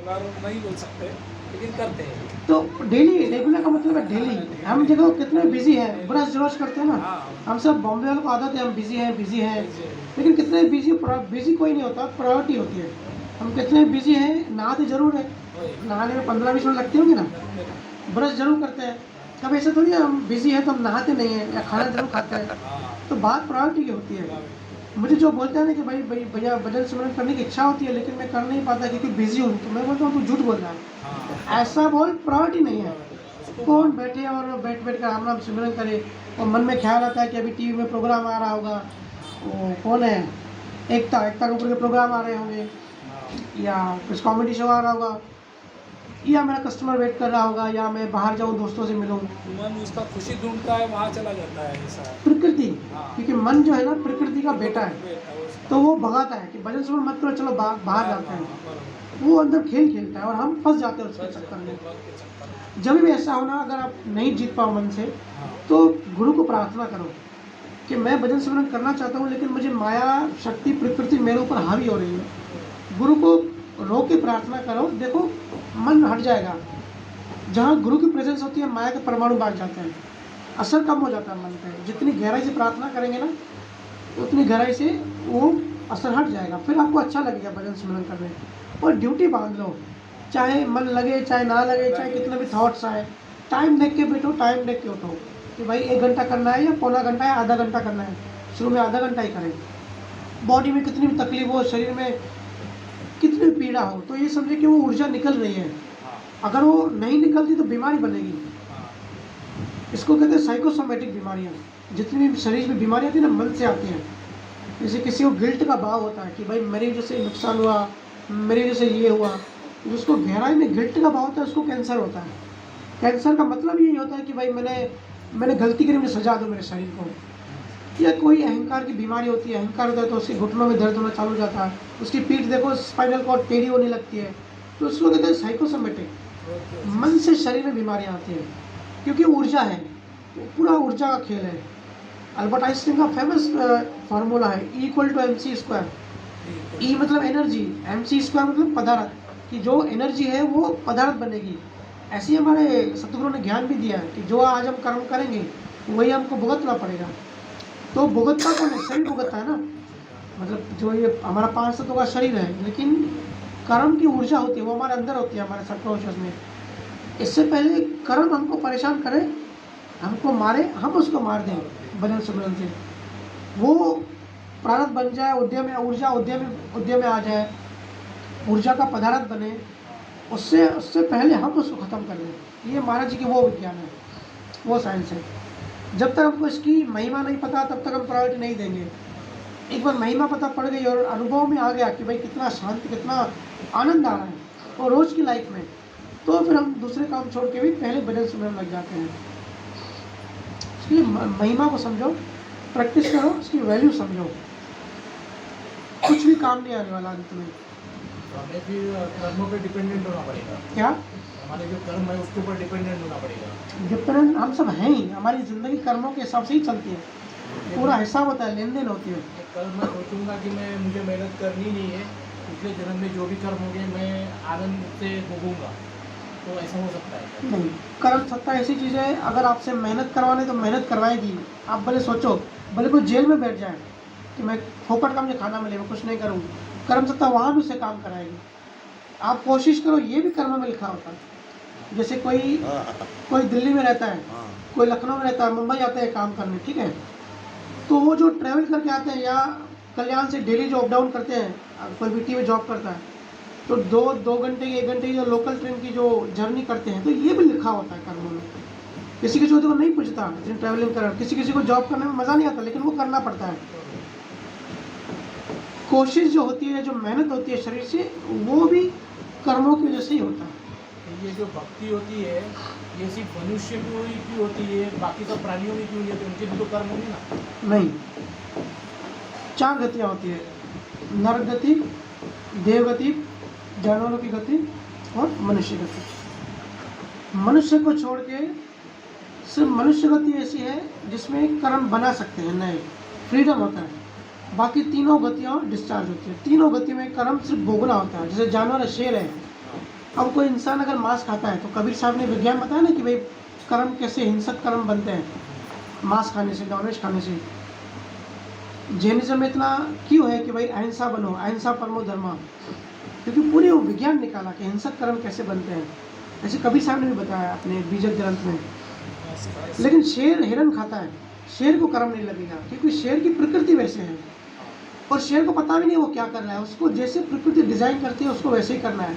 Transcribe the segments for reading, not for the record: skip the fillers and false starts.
Regular नहीं बोल सकते, लेकिन करते हैं। तो डेली, रेगुलर का मतलब है डेली। हम देखो कितने बिजी हैं, ब्रश रोज करते हैं ना। हाँ, हम सब बॉम्बे वालों को आदत है, हम बिजी हैं बिजी हैं, जी, लेकिन कितने बिजी, बिजी कोई नहीं होता, प्रायोरिटी होती है। हम कितने बिजी हैं, नहाते जरूर है, वही, नहाने में 15-20 मिनट लगते होंगे ना, लगते हैं। ब्रश जरूर करते हैं। अब ऐसा थोड़ी है हम बिजी हैं तो हम नहाते नहीं हैं या खाना जरूर खाते हैं। हाँ, तो बात प्रायोरिटी की होती है। प्राइवेट, मुझे जो बोलते हैं ना कि भाई भाई भैया भजन सिमरन करने की इच्छा होती है लेकिन मैं कर नहीं पाता क्योंकि बिजी हूँ, तो मैं बोलता हूँ तू झूठ बोल रहा है। हाँ, ऐसा बोल, प्रायोरिटी नहीं है। उसको कौन बैठे और बैठ बैठ कर राम नाम सिमरन करे और मन में ख्याल आता है कि अभी टीवी में प्रोग्राम आ रहा होगा, वो कौन है, एकता एकता कपूर के प्रोग्राम आ रहे होंगे, हाँ, या कुछ कॉमेडी शो आ रहा होगा, या मेरा कस्टमर वेट कर रहा होगा, या मैं बाहर जाऊँ दोस्तों से मिलूँ। मन उसका खुशी ढूँढता है, वहाँ चला जाता है, ऐसा है। प्रकृति, हाँ, क्योंकि मन जो है ना प्रकृति का बेटा है, बेटा है उसका। तो वो भगाता है कि भजन सिमरन मत करो, चलो बाहर जाते हैं। बराबर, वो अंदर खेल खेलता है और हम फंस जाते हैं उसके बस चक्कर में। वक्त के चक्कर में। जब भी ऐसा होना, अगर आप नहीं जीत पाओ मन से, हाँ, तो गुरु को प्रार्थना करो कि मैं भजन सिमरन करना चाहता हूँ लेकिन मुझे माया शक्ति प्रकृति मेरे ऊपर हावी हो रही है। गुरु को रो के प्रार्थना करो, देखो मन हट जाएगा। जहाँ गुरु की प्रेजेंस होती है माया के परमाणु बांट जाते हैं, असर कम हो जाता है मन पे। जितनी गहराई से प्रार्थना करेंगे ना उतनी गहराई से वो असर हट जाएगा, फिर आपको अच्छा लगेगा भजन सिमरन करने। और ड्यूटी बांध लो, चाहे मन लगे चाहे ना लगे, चाहे कितने भी थॉट्स आए, टाइम देख के बैठो, टाइम देख के उठो कि भाई 1 घंटा करना है या पौना घंटा है, आधा घंटा करना है। शुरू में आधा घंटा ही करें। बॉडी में कितनी भी तकलीफ हो, शरीर में कितनी भी पीड़ा हो, तो ये समझे कि वो ऊर्जा निकल रही है। हाँ, अगर वो नहीं निकलती तो बीमारी बनेगी। हाँ, इसको कहते हैं साइकोसोमेटिक बीमारियाँ। जितनी भी शरीर में बीमारियाँ आती है ना, मन से आती हैं। जैसे किसी को गिल्ट का भाव होता है कि भाई मेरी वजह से नुकसान हुआ, मेरी वजह से ये हुआ, जिसको गहराई में गिल्ट का भाव होता है उसको कैंसर होता है। कैंसर का मतलब यही होता है कि भाई मैंने गलती करी, मुझे सजा दो मेरे शरीर को। या कोई अहंकार की बीमारी होती है, अहंकार होता है तो उसके घुटनों में दर्द होना चालू हो जाता है, उसकी पीठ देखो स्पाइनल कॉर्ड टेढ़ी होने लगती है, तो उसको कहते हैं साइकोसोमेटिक। मन से शरीर में बीमारियाँ आती हैं क्योंकि ऊर्जा है, वो पूरा ऊर्जा का खेल है। अल्बर्ट आइंस्टीन का फेमस फार्मूला है E=mc²। ई मतलब एनर्जी, mc² मतलब पदार्थ, कि जो एनर्जी है वो पदार्थ बनेगी। ऐसे ही हमारे सतगुरु ने ज्ञान भी दिया है कि जो आज हम कर्म करेंगे वही हमको भुगतना पड़ेगा। तो भुगतता कौन है? शरीर भुगतता है ना, मतलब जो ये हमारा 5 तत्वों का शरीर है, लेकिन कर्म की ऊर्जा होती है वो हमारे अंदर होती है, हमारे सबकॉन्शियस में। इससे पहले कर्म हमको परेशान करे, हमको मारे, हम उसको मार दें भजन सिमरन से, वो प्रारब्ध बन जाए, उद्यम में ऊर्जा, उद्यम में आ जाए, ऊर्जा का पदार्थ बने, उससे पहले हम उसको ख़त्म कर दें। ये महाराज जी की वो विज्ञान है, वो साइंस है। जब तक हमको इसकी महिमा नहीं पता तब तक हम प्रायोरिटी नहीं देंगे। एक बार महिमा पता पड़ गई और अनुभव में आ गया कि भाई कितना शांति, कितना आनंद आ रहा है और रोज़ की लाइफ में, तो फिर हम दूसरे काम छोड़ के भी पहले भजन सिमरन लग जाते हैं। इसलिए महिमा को समझो, प्रैक्टिस करो, उसकी वैल्यू समझो, कुछ भी काम नहीं आने वाला अंत में। तो हमें फिर कर्मों पे डिपेंडेंट होना पड़ेगा, क्या हमारे जो कर्म है उसके ऊपर डिपेंडेंट होना पड़ेगा। डिफरेंट हम सब हैं ही, हमारी ज़िंदगी कर्मों के हिसाब से ही चलती है, पूरा हिसाब होता है, लेन देन होती है। कल मैं सोचूंगा कि मुझे मेहनत करनी नहीं है, पिछले जन्म में जो भी कर्म होंगे मैं आनंद से भोगूंगा, तो ऐसा हो सकता है? नहीं, कर्म सत्ता ऐसी चीज़ है, अगर आपसे मेहनत करवाने तो मेहनत करवाएगी। आप भले सोचो, भले कोई जेल में बैठ जाए कि मैं फोकट का मुझे खाना मिले, मैं कुछ नहीं करूँगी, कर्म सत्ता वहाँ भी उसे काम कराएगी। आप कोशिश करो, ये भी कर्म में लिखा होता है। जैसे कोई दिल्ली में रहता है, कोई लखनऊ में रहता है, मुंबई आते हैं काम करने, ठीक है, तो वो जो ट्रैवल करके आते हैं या कल्याण से डेली जो अप डाउन करते हैं, कोई बीटी में जॉब करता है, तो दो घंटे की 1 घंटे की जो लोकल ट्रेन की जो जर्नी करते हैं, तो ये भी लिखा होता है कर्मों में। किसी किसी को नहीं पूछता जिन ट्रैवलिंग कर, किसी को जॉब करने में मज़ा नहीं आता, लेकिन वो करना पड़ता है। कोशिश जो होती है, जो मेहनत होती है शरीर से, वो भी कर्मों की वजह से ही होता है। ये जो भक्ति होती है ये सिर्फ मनुष्य की होती है, बाकी सब प्राणियों की क्यों नहीं होती? उनके भी तो कर्म होंगे ना? नहीं, 4 गतियाँ होती है, नर गति, देव गति, जानवरों की गति और मनुष्य गति। मनुष्य को छोड़ के सिर्फ मनुष्य गति ऐसी है जिसमें कर्म बना सकते हैं, नए फ्रीडम होता है। बाकी तीनों गतियाँ डिस्चार्ज होती है। तीनों गति में कर्म सिर्फ भोगना होता है। जैसे जानवर है, शेर है, अब कोई इंसान अगर मांस खाता है तो कबीर साहब ने विज्ञान बताया ना कि भाई कर्म कैसे हिंसक कर्म बनते हैं मांस खाने से, नॉनवेज खाने से। जैनिज्म में इतना क्यों है कि भाई अहिंसा बनो, अहिंसा परमो धर्मा, क्योंकि पूरे वो विज्ञान निकाला कि हिंसक कर्म कैसे बनते हैं। ऐसे कबीर साहब ने भी बताया अपने बीजक ग्रंथ में। लेकिन शेर हिरन खाता है, शेर को कर्म नहीं लगेगा क्योंकि शेर की प्रकृति वैसे है और शेर को पता भी नहीं वो क्या कर रहा है, उसको जैसे प्रकृति डिजाइन करती है उसको वैसे ही करना है।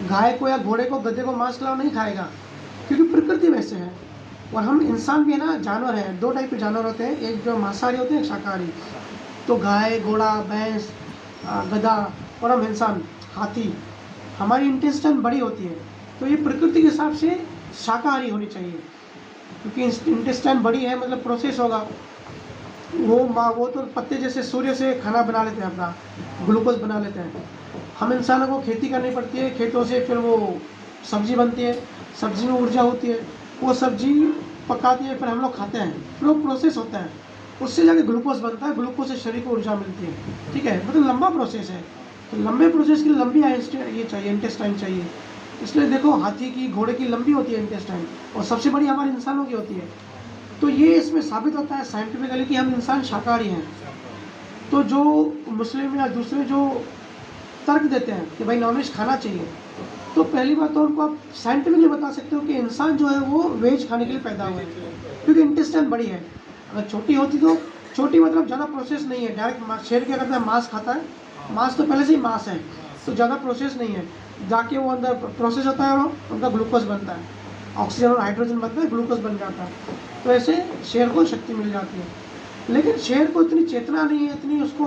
गाय को या घोड़े को गधे को मांस खिलाओ नहीं खाएगा क्योंकि प्रकृति वैसे है। और हम इंसान भी है ना, जानवर हैं, दो टाइप के जानवर होते हैं, एक जो मांसाहारी होते हैं, एक शाकाहारी। तो गाय, घोड़ा, भैंस, गधा और हम इंसान, हाथी, हमारी इंटेस्टाइन बड़ी होती है तो ये प्रकृति के हिसाब से शाकाहारी होनी चाहिए क्योंकि इंटेस्टाइन बड़ी है मतलब प्रोसेस होगा। वो तो पत्ते जैसे सूर्य से खाना बना लेते हैं, अपना ग्लूकोज बना लेते हैं। हम इंसानों को खेती करनी पड़ती है, खेतों से फिर वो सब्जी बनती है, सब्जी में ऊर्जा होती है, वो सब्जी पकाती है, फिर हम लोग खाते हैं, फिर वो प्रोसेस होता है, उससे जाके ग्लूकोज बनता है, ग्लूकोज से शरीर को ऊर्जा मिलती है। ठीक है, मतलब लंबा प्रोसेस है। तो लंबे प्रोसेस के लिए लंबी ये चाहिए, इंटेस्टाइन चाहिए। इसलिए देखो हाथी की, घोड़े की लंबी होती है इंटेस्टाइन और सबसे बड़ी हमारे इंसानों की होती है। तो ये इसमें साबित होता है साइंटिफिकली कि हम इंसान शाकाहारी हैं। तो जो मुस्लिम या दूसरे जो तर्क देते हैं कि भाई नॉनवेज खाना चाहिए, तो पहली बात तो उनको आप साइंटिफिकली बता सकते हो कि इंसान जो है वो वेज खाने के लिए पैदा हुआ है क्योंकि इंटेस्टाइन बड़ी है। अगर छोटी होती तो, छोटी मतलब ज़्यादा प्रोसेस नहीं है, डायरेक्ट शेर क्या करता है, मांस खाता है, मांस तो पहले से ही मांस है तो ज़्यादा प्रोसेस नहीं है, जाके वो अंदर प्रोसेस होता है और उनका ग्लूकोज बनता है, ऑक्सीजन और हाइड्रोजन बनता है, ग्लूकोज बन जाता है। तो ऐसे शेर को शक्ति मिल जाती है। लेकिन शेर को इतनी चेतना नहीं है, इतनी उसको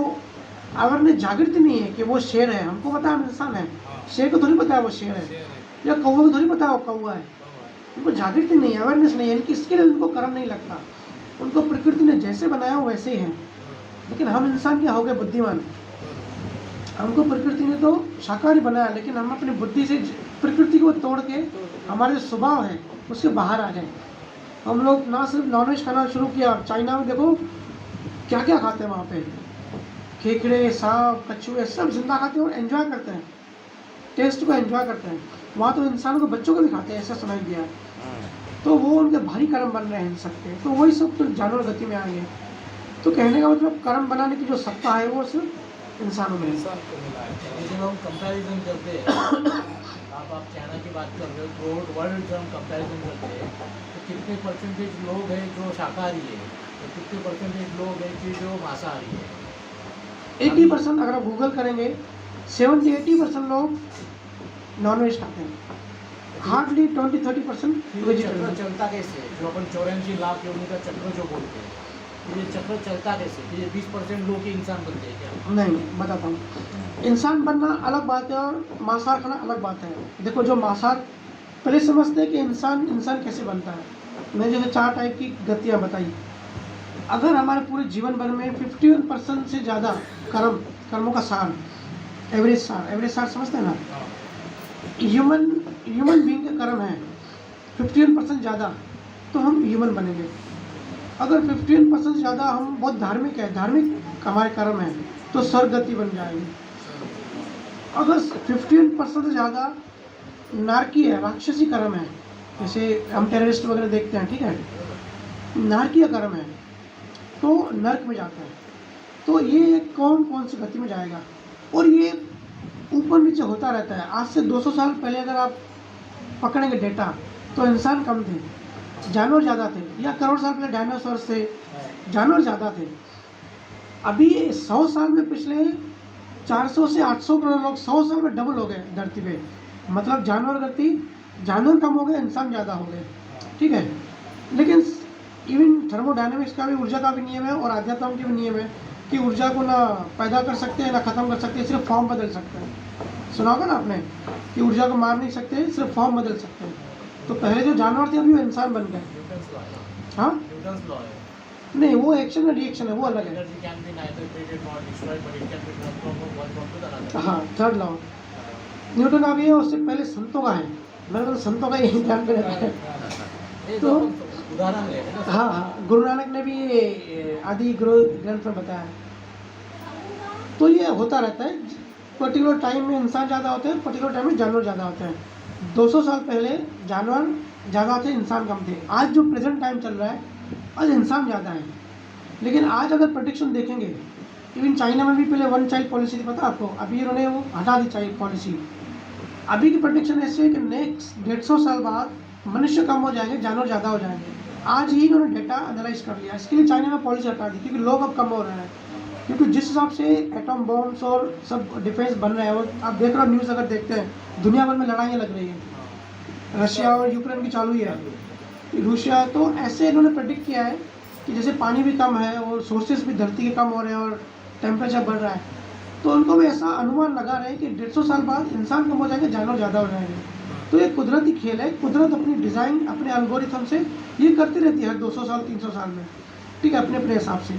अवेयरनेस जागृति नहीं है कि वो शेर है। हमको पता है हम इंसान है, शेर को थोड़ी पता है वो शेर है, या कौवा को थोड़ी पता है वो कौवा है। उनको जागृति नहीं है, अवेयरनेस नहीं है, इनकी इसके लिए उनको कर्म नहीं लगता। उनको प्रकृति ने जैसे बनाया वो वैसे ही है। लेकिन हम इंसान क्या हो गए, बुद्धिमान। हमको प्रकृति ने तो शाकाहारी बनाया, लेकिन हम अपनी बुद्धि से प्रकृति को तोड़ के हमारे जो स्वभाव है उसके बाहर आ गए। हम लोग ना सिर्फ नॉनवेज खाना शुरू किया, चाइना में देखो क्या क्या खाते हैं वहाँ पे, खेकड़े, सांप, कछुए सब जिंदा खाते हैं और एंजॉय करते हैं, टेस्ट को एंजॉय करते हैं। वहाँ तो इंसानों को, बच्चों को भी खाते हैं, ऐसा सुनाई दिया है। तो वो उनके भारी कर्म बन रहे हैं हिंसक के, तो वही सब तो जानवर गति में आ गए। तो कहने का मतलब कर्म बनाने की जो सत्ता है वो सिर्फ इंसानों में है। इंसान को मिला है। जब हम कंपैरिजन करते हैं, आप चाइना की बात कर रहे हो, थ्रू वर्ल्ड जब हम कंपैरिजन करते हैं तो कितने परसेंटेज लोग हैं जो शाकाहारी है, तो कितने परसेंटेज लोग हैं कि जो मांसाहारी है। 80% अगर आप गूगल करेंगे 70-80% लोग नॉनवेज खाते हैं, हार्डली 20-30% चक्र वेजिटेरियन। चलता कैसे, जो अपन 84 लाख योनि का चक्र जो बोलते हैं, तो ये चक्र चलता कैसे, तो ये 20% लोग ही इंसान बनते हैं क्या? नहीं, बताता हूँ। इंसान बनना अलग बात है और मांसाहार खाना अलग बात है। देखो जो मांसाहार, पहले समझते हैं कि इंसान कैसे बनता है। मैंने जैसे 4 टाइप की गतियाँ बताई। अगर हमारे पूरे जीवन भर में 51% से ज़्यादा कर्मों का सार, एवरेज सार समझते हैं ना, ह्यूमन बीइंग का कर्म है 51% ज़्यादा, तो हम ह्यूमन बनेंगे। अगर 51% ज़्यादा हम बहुत धार्मिक है, धार्मिक हमारे कर्म है, तो स्वर्ग गति बन जाएगी। अगर 51% से ज़्यादा नारकी है, राक्षसी कर्म है, जैसे हम टेररिस्ट वगैरह देखते हैं, ठीक है, नारकीय कर्म है, तो नर्क में जाता है। तो ये कौन सी गति में जाएगा, और ये ऊपर नीचे होता रहता है। आज से 200 साल पहले अगर आप पकड़ेंगे डेटा, तो इंसान कम थे, जानवर ज़्यादा थे, या करोड़ साल पहले डायनासोर थे, जानवर ज़्यादा थे। अभी 100 साल में, पिछले 400 से 800 करोड़ लोग 100 साल में डबल हो गए धरती पे। मतलब जानवर कम हो गए, इंसान ज़्यादा हो गए, ठीक है। लेकिन इवन थर्मोडायनेमिक्स का भी, ऊर्जा का भी नियम है और आध्यात्म के भी नियम है कि ऊर्जा को ना पैदा कर सकते हैं ना ख़त्म कर सकते हैं, सिर्फ फॉर्म बदल सकते हैं। सुना होगा ना आपने कि ऊर्जा को मार नहीं सकते, सिर्फ फॉर्म बदल सकते हैं। तो पहले जो जानवर थे अभी वो इंसान बन गए। न्यूटन्स लॉ है। हाँ, न्यूटन्स लॉ है। नहीं, वो एक्शन और रिएक्शन है, वो अलग है। Energy can be neither created nor destroyed, but it can be transformed from one form to another. हाँ, थर्ड लॉ न्यूटन का भी है, उससे पहले संतों का है। मेरे को संतों का ही ध्यान में रहता है। तो उदाहरण ले ना। हाँ, गुरु नानक ने भी आदि गुरु ग्रंथ में बताया। तो ये होता रहता है, पर्टिकुलर टाइम में इंसान ज़्यादा होते हैं, पर्टिकुलर टाइम में जानवर ज़्यादा होते हैं। 200 साल पहले जानवर ज़्यादा थे, इंसान कम थे। आज जो प्रेजेंट टाइम चल रहा है, आज इंसान ज़्यादा है। लेकिन आज अगर प्रोडिक्शन देखेंगे, इवन चाइना में भी पहले 1 चाइल्ड पॉलिसी थी, पता आपको? अभी इन्होंने वो हटा दी चाइल्ड पॉलिसी। अभी की प्रोडिक्शन ऐसी है कि नेक्स्ट 150 साल बाद मनुष्य कम हो जाएंगे, जानवर ज़्यादा हो जाएंगे। आज ही इन्होंने डेटा एनालाइज कर लिया, इसके लिए चाइना में पॉलिसी हटा दी, क्योंकि लोग अब कम हो रहे हैं। क्योंकि जिस हिसाब से एटम बॉम्ब्स और सब डिफेंस बन रहे हैं, और आप देख रहे हो न्यूज़ अगर देखते हैं, दुनिया भर में लड़ाइयाँ लग रही हैं। रशिया और यूक्रेन की चालू ही है, रूसिया। तो ऐसे इन्होंने प्रेडिक्ट किया है कि जैसे पानी भी कम है और सोर्सेज भी धरती के कम हो रहे हैं और टेम्परेचर बढ़ रहा है, तो उनको भी ऐसा अनुमान लगा रहे हैं कि 150 साल बाद इंसान कम हो जाएंगे, जानवर ज़्यादा हो जाएंगे। तो ये कुदरती खेल है। कुदरत अपनी डिज़ाइन, अपने एल्गोरिथम से ये करती रहती है 200 साल 300 साल में, ठीक है, अपने अपने हिसाब से।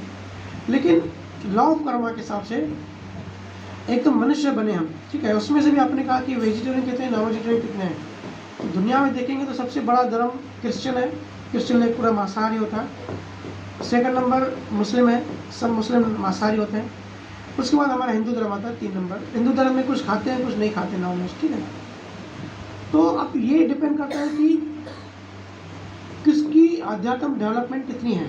लेकिन लॉ ऑफ कर्मा के हिसाब से एक तो मनुष्य बने हम, ठीक है, उसमें से भी आपने कहा कि वेजिटेरियन कितने हैं, नॉन वेजिटेरियन कितने हैं। तो दुनिया में देखेंगे तो सबसे बड़ा धर्म क्रिश्चियन है, क्रिश्चियन एक पूरा मांसाहारी होता है। सेकंड नंबर मुस्लिम है, सब मुस्लिम मांसाहारी होते हैं। उसके बाद हमारा हिंदू धर्म आता है 3 नंबर। हिंदू धर्म में कुछ खाते हैं, कुछ नहीं खाते नॉन वेज, ठीक है। तो अब ये डिपेंड करता है कि किसकी आध्यात्म डेवलपमेंट कितनी है।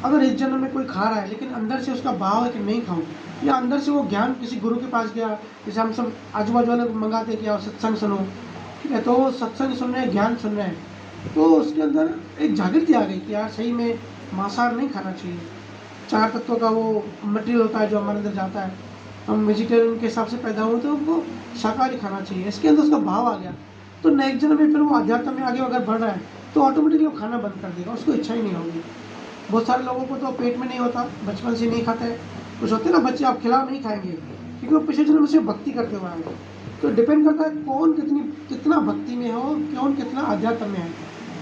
अगर इस जन्म में कोई खा रहा है लेकिन अंदर से उसका भाव है कि नहीं खाऊं, या अंदर से वो ज्ञान किसी गुरु के पास गया, जैसे हम सब आजू बाजू वाले मंगाते हैं कि आओ सत्संग सुनो, ठीक है, तो वो सत्संग सुन रहे हैं, ज्ञान सुन रहे हैं, तो उसके अंदर एक जागृति आ गई कि यार सही में मांसाहार नहीं खाना चाहिए। 4 तत्वों का वो मटेरियल होता है जो हमारे अंदर जाता है, हम वेजिटेरियन के हिसाब से पैदा हुए तो उनको शाकाहारी खाना चाहिए। इसके अंदर उसका भाव आ गया, तो नेक्स्ट जन्म में फिर वो अध्यात्म में आगे अगर बढ़ रहा है तो ऑटोमेटिकली वो खाना बंद कर देगा, उसको इच्छा ही नहीं होगी। बहुत सारे लोगों को तो पेट में नहीं होता, बचपन से नहीं खाते। कुछ होते ना बच्चे, आप खिलाओ नहीं खाएंगे, क्योंकि वो पिछले जन्म से भक्ति करते हुए आएंगे। तो डिपेंड करता है कौन कितना भक्ति में हो, कौन कितना अध्यात्म में है,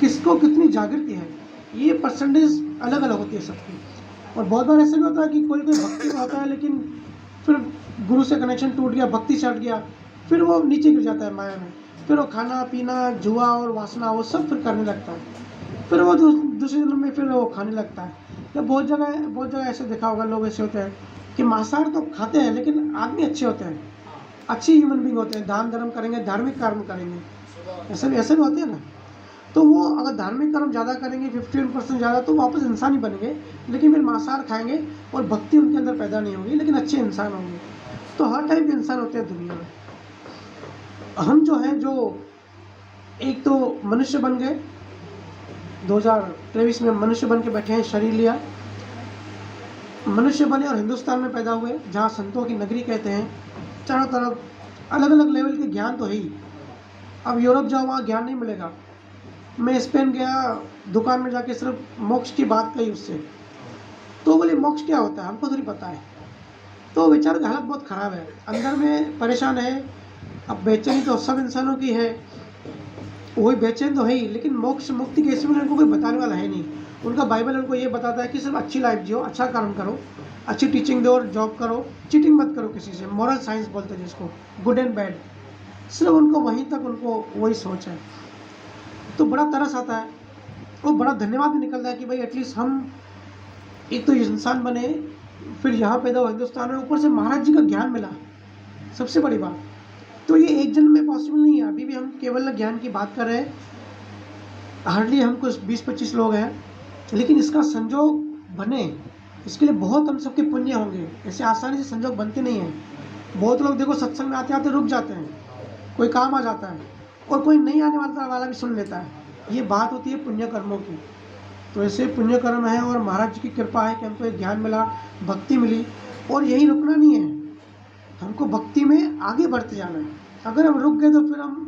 किसको कितनी जागृति है। ये परसेंटेज अलग अलग होती है सबकी। और बहुत बार ऐसा भी होता है कि कोई भक्ति में होता है लेकिन फिर गुरु से कनेक्शन टूट गया, भक्ति से हट गया, फिर वो नीचे गिर जाता है माया में, फिर वो खाना पीना, जुआ और वासना वो सब फिर करने लगता है, फिर वो दूसरे जन्म में फिर वो खाने लगता है। या बहुत जगह ऐसे देखा होगा, लोग ऐसे होते हैं कि मांसाहार तो खाते हैं लेकिन आदमी अच्छे होते हैं, अच्छे ह्यूमन बींग होते हैं, दान धर्म करेंगे, धार्मिक कर्म करेंगे, ऐसे भी होते हैं ना। तो वो अगर धार्मिक कर्म ज़्यादा करेंगे, 51% ज़्यादा, तो वापस इंसान ही बनेंगे, लेकिन फिर मांसाहार खाएंगे और भक्ति उनके अंदर पैदा नहीं होगी, लेकिन अच्छे इंसान होंगे। तो हर टाइप के इंसान होते हैं दुनिया में। हम जो हैं, जो एक तो मनुष्य बन गए, 2023 में मनुष्य बन के बैठे हैं, शरीर लिया, मनुष्य बने और हिंदुस्तान में पैदा हुए, जहाँ संतों की नगरी कहते हैं। चारों तरफ अलग अलग लेवल के ज्ञान तो है ही। अब यूरोप जाओ, वहाँ ज्ञान नहीं मिलेगा। मैं स्पेन गया, दुकान में जाके सिर्फ मोक्ष की बात कही उससे, तो बोले मोक्ष क्या होता है, हमको थोड़ी पता है। तो बेचारे की हालत बहुत ख़राब है, अंदर में परेशान है। अब बेचैनी तो सब इंसानों की है, वही बेचैन तो है ही, लेकिन मोक्ष मुक्ति कैसे मिले उनको कोई बताने वाला है नहीं। उनका बाइबल उनको ये बताता है कि सिर्फ अच्छी लाइफ जियो, अच्छा कर्म करो, अच्छी टीचिंग दो और जॉब करो, चीटिंग मत करो किसी से, मॉरल साइंस बोलते हैं जिसको, गुड एंड बैड, सिर्फ उनको वहीं तक उनको वही सोच है। तो बड़ा तरस आता है और बड़ा धन्यवाद भी निकलता है कि भाई एटलीस्ट हम एक तो इंसान बने, फिर यहाँ पैदा हुआ हिंदुस्तान में, ऊपर से महाराज जी का ज्ञान मिला, सबसे बड़ी बात। तो ये एक जन्म में पॉसिबल नहीं है। अभी भी हम केवल ज्ञान की बात कर रहे हैं, हार्डली हम कुछ 20-25 लोग हैं, लेकिन इसका संजोग बने, इसके लिए बहुत हम सबके पुण्य होंगे। ऐसे आसानी से संजोग बनते नहीं हैं। बहुत लोग देखो सत्संग में आते आते रुक जाते हैं, कोई काम आ जाता है, और कोई नहीं आने वाला भी सुन लेता है। ये बात होती है पुण्य कर्मों की। तो ऐसे पुण्य कर्म है और महाराज जी की कृपा है कि हमको एक ज्ञान मिला, भक्ति मिली, और यही रुकना नहीं है, हमको भक्ति में आगे बढ़ते जाना है। अगर हम रुक गए तो फिर हम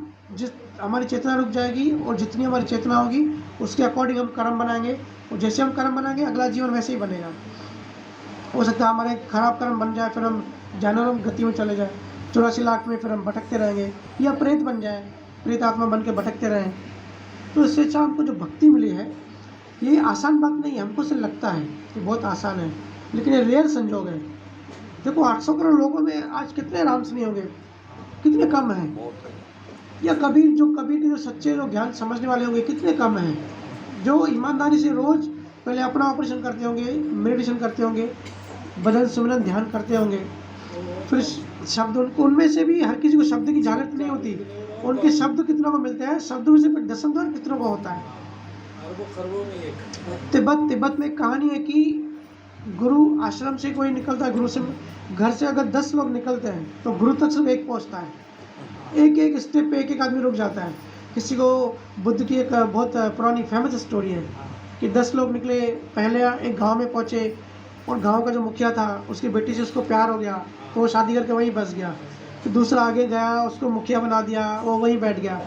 हमारी चेतना रुक जाएगी, और जितनी हमारी चेतना होगी उसके अकॉर्डिंग हम कर्म बनाएंगे, और जैसे हम कर्म बनाएंगे अगला जीवन वैसे ही बनेगा। हो सकता है हमारे खराब कर्म बन जाए, फिर हम जानवरों की गति में चले जाए, 84 लाख में फिर हम भटकते रहेंगे, या प्रेत बन जाए, प्रेत आत्मा बन के भटकते रहें। तो इससे अच्छा हमको जो भक्ति मिली है, ये आसान बात नहीं है। हमको से लगता है कि बहुत आसान है, लेकिन ये रेयर संजोग है। देखो 800 करोड़ लोगों में आज कितने रामसनी होंगे, कितने कम हैं। या कबीर के जो सच्चे जो ज्ञान समझने वाले होंगे, कितने कम हैं। जो ईमानदारी से रोज़ पहले अपना ऑपरेशन करते होंगे, मेडिटेशन करते होंगे, भजन सिमरन ध्यान करते होंगे, फिर शब्द उनमें से भी हर किसी को शब्द की जागृति नहीं होती, उनके शब्द कितनों को मिलते हैं, शब्द में से दशम द्वार कितनों को होता है। अरबों खरबों में एक तिब्बत में एक कहानी है कि गुरु आश्रम से कोई निकलता है, गुरु से घर से अगर 10 लोग निकलते हैं तो गुरु तक सिर्फ एक पहुंचता है। एक एक स्टेप पे एक एक आदमी रुक जाता है। किसी को बुद्ध की एक बहुत पुरानी फेमस स्टोरी है कि 10 लोग निकले, पहले एक गांव में पहुंचे और गांव का जो मुखिया था उसकी बेटी से उसको प्यार हो गया तो वो शादी करके वहीं बस गया। फिर दूसरा आगे गया, उसको मुखिया बना दिया, वो वहीं बैठ गया।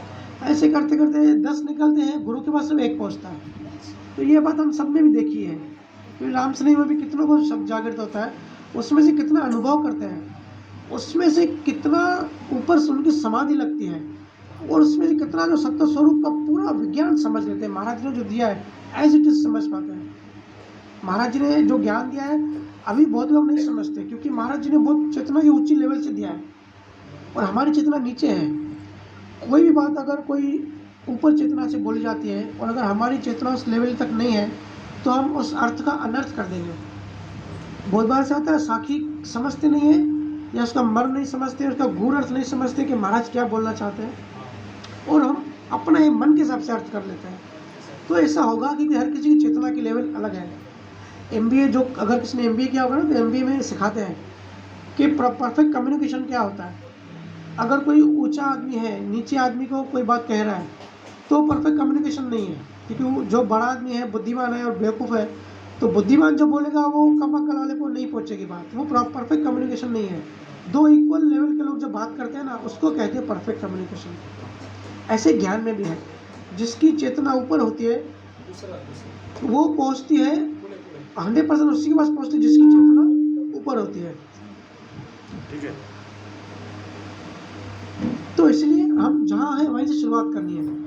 ऐसे करते करते 10 निकलते हैं, गुरु के पास सिर्फ एक पहुँचता है। तो ये बात हम सब में भी देखी है। तो राम शनि में भी कितनों को शब्द जागृत होता है, उसमें से कितना अनुभव करते हैं, उसमें से कितना ऊपर से उनकी समाधि लगती है और उसमें से कितना जो सत्य स्वरूप का पूरा विज्ञान समझ लेते हैं। महाराज ने जो दिया है एज इट इज समझ पाते हैं। महाराज जी ने जो ज्ञान दिया है अभी बहुत लोग नहीं समझते, क्योंकि महाराज जी ने बहुत चेतना की ऊंची लेवल से दिया है और हमारी चेतना नीचे है। कोई भी बात अगर कोई ऊपर चेतना से बोली जाती है और अगर हमारी चेतना उस लेवल तक नहीं है तो हम उस अर्थ का अनर्थ कर देंगे। बहुत बार ऐसा होता है साखी समझते नहीं है या उसका मर्म नहीं समझते, उसका गूढ़ अर्थ नहीं समझते कि महाराज क्या बोलना चाहते हैं और हम अपना ही मन के हिसाब से अर्थ कर लेते हैं। तो ऐसा होगा कि हर किसी की चेतना की लेवल अलग है। MBA जो अगर किसी ने MBA किया होगा ना तो MBA में सिखाते हैं कि परफेक्ट कम्युनिकेशन क्या होता है। अगर कोई ऊंचा आदमी है नीचे आदमी को कोई बात कह रहा है तो परफेक्ट कम्युनिकेशन नहीं है, क्योंकि जो बड़ा आदमी है बुद्धिमान है और बेवकूफ़ है तो बुद्धिमान जो बोलेगा वो कम अक्ल वाले को नहीं पहुंचेगी बात, वो परफेक्ट कम्युनिकेशन नहीं है। दो इक्वल लेवल के लोग जब बात करते हैं ना उसको कहते हैं परफेक्ट कम्युनिकेशन। ऐसे ज्ञान में भी है, जिसकी चेतना ऊपर होती है वो पहुंचती है 100% उसी के पास पहुंचती है जिसकी चेतना ऊपर होती है। ठीक है। तो इसलिए हम जहाँ हैं वहीं से शुरुआत करनी है।